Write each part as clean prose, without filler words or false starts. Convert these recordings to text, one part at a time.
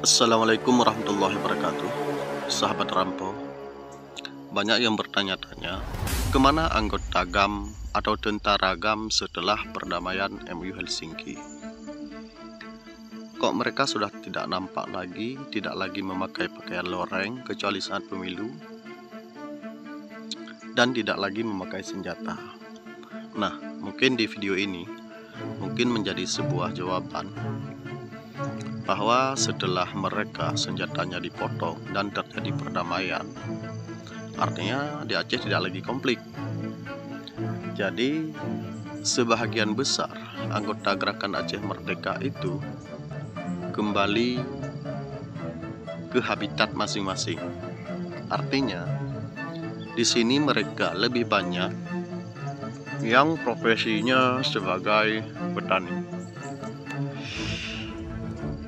Assalamualaikum warahmatullahi wabarakatuh. Sahabat Rampo, banyak yang bertanya-tanya kemana anggota GAM atau tentara GAM setelah perdamaian MU Helsinki. Kok mereka sudah tidak nampak lagi, tidak lagi memakai pakaian loreng kecuali saat pemilu, dan tidak lagi memakai senjata. Nah, mungkin di video ini mungkin menjadi sebuah jawaban bahwa setelah mereka senjatanya dipotong dan terjadi perdamaian, artinya di Aceh tidak lagi konflik. Jadi sebahagian besar anggota gerakan Aceh Merdeka itu kembali ke habitat masing-masing. Artinya di sini mereka lebih banyak yang profesinya sebagai petani.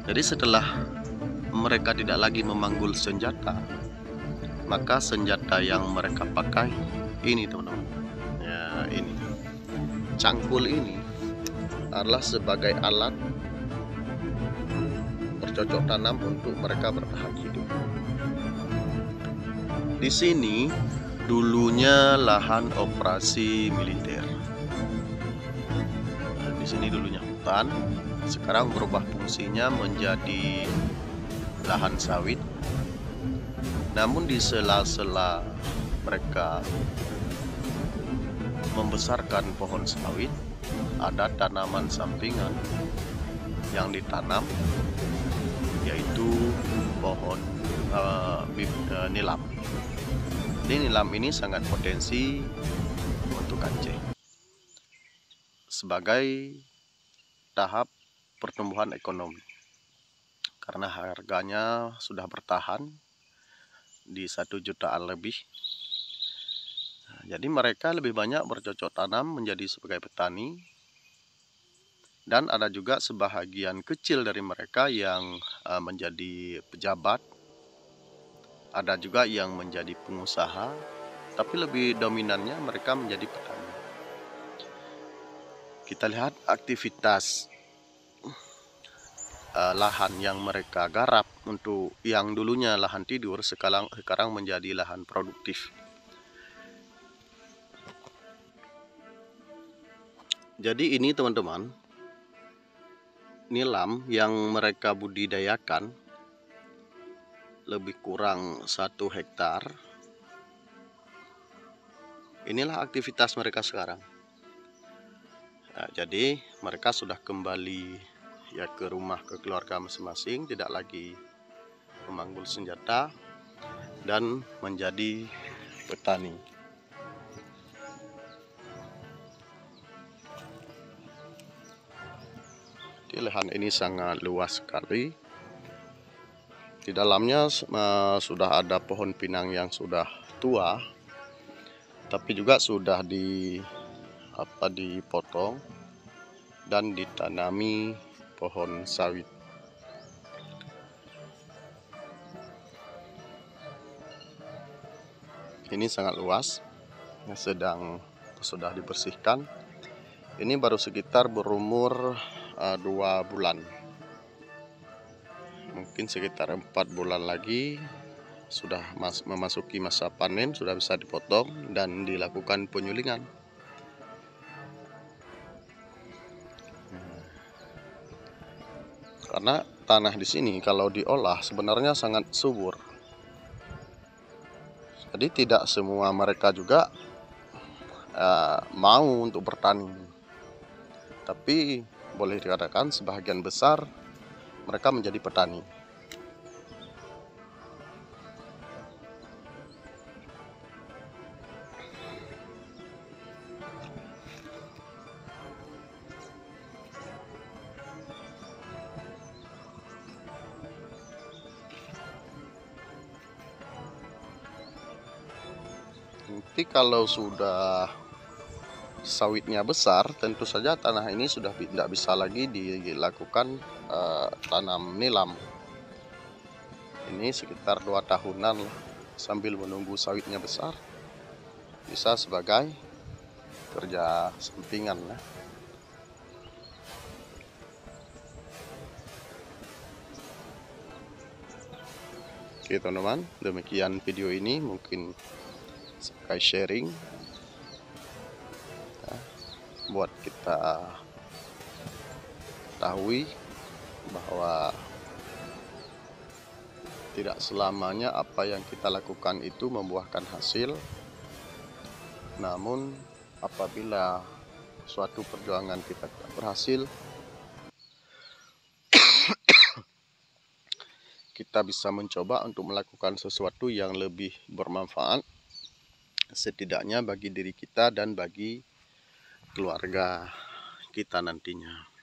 Jadi setelah mereka tidak lagi memanggul senjata, maka senjata yang mereka pakai ini, teman-teman. Ya, ini cangkul ini adalah sebagai alat bercocok tanam untuk mereka bertahan hidup. Di sini dulunya lahan operasi militer. Di sini dulunya hutan, sekarang berubah fungsinya menjadi lahan sawit. Namun di sela-sela mereka membesarkan pohon sawit, ada tanaman sampingan yang ditanam, yaitu pohon nilam. Jadi nilam ini sangat potensi untuk Aceh sebagai tahap pertumbuhan ekonomi, karena harganya sudah bertahan di 1 jutaan lebih. Jadi mereka lebih banyak bercocok tanam menjadi sebagai petani, dan ada juga sebahagian kecil dari mereka yang menjadi pejabat, ada juga yang menjadi pengusaha, tapi lebih dominannya mereka menjadi petani. Kita lihat aktivitas lahan yang mereka garap untuk yang dulunya lahan tidur sekarang menjadi lahan produktif. Jadi ini, teman-teman, nilam yang mereka budidayakan lebih kurang 1 hektar. Inilah aktivitas mereka sekarang. Nah, jadi mereka sudah kembali ya ke rumah, ke keluarga masing-masing, tidak lagi memanggul senjata dan menjadi petani. Di lahan ini sangat luas sekali. Di dalamnya sudah ada pohon pinang yang sudah tua, tapi juga sudah dipotong dan ditanami pohon sawit. Ini sangat luas, sudah dibersihkan. Ini baru sekitar berumur 2 bulan. Mungkin sekitar 4 bulan lagi sudah memasuki masa panen, sudah bisa dipotong dan dilakukan penyulingan. Karena tanah di sini kalau diolah sebenarnya sangat subur. Jadi tidak semua mereka juga mau untuk bertani. Tapi boleh dikatakan sebagian besar mereka menjadi petani. Nanti kalau sudah sawitnya besar, tentu saja tanah ini sudah tidak bisa lagi dilakukan tanam nilam. Ini sekitar 2 tahunan lah, sambil menunggu sawitnya besar, bisa sebagai kerja sampingan lah. Oke teman-teman, demikian video ini, mungkin sebagai sharing ya, buat kita ketahui bahwa tidak selamanya apa yang kita lakukan itu membuahkan hasil. Namun apabila suatu perjuangan kita tidak berhasil, kita bisa mencoba untuk melakukan sesuatu yang lebih bermanfaat, setidaknya bagi diri kita dan bagi keluarga kita nantinya.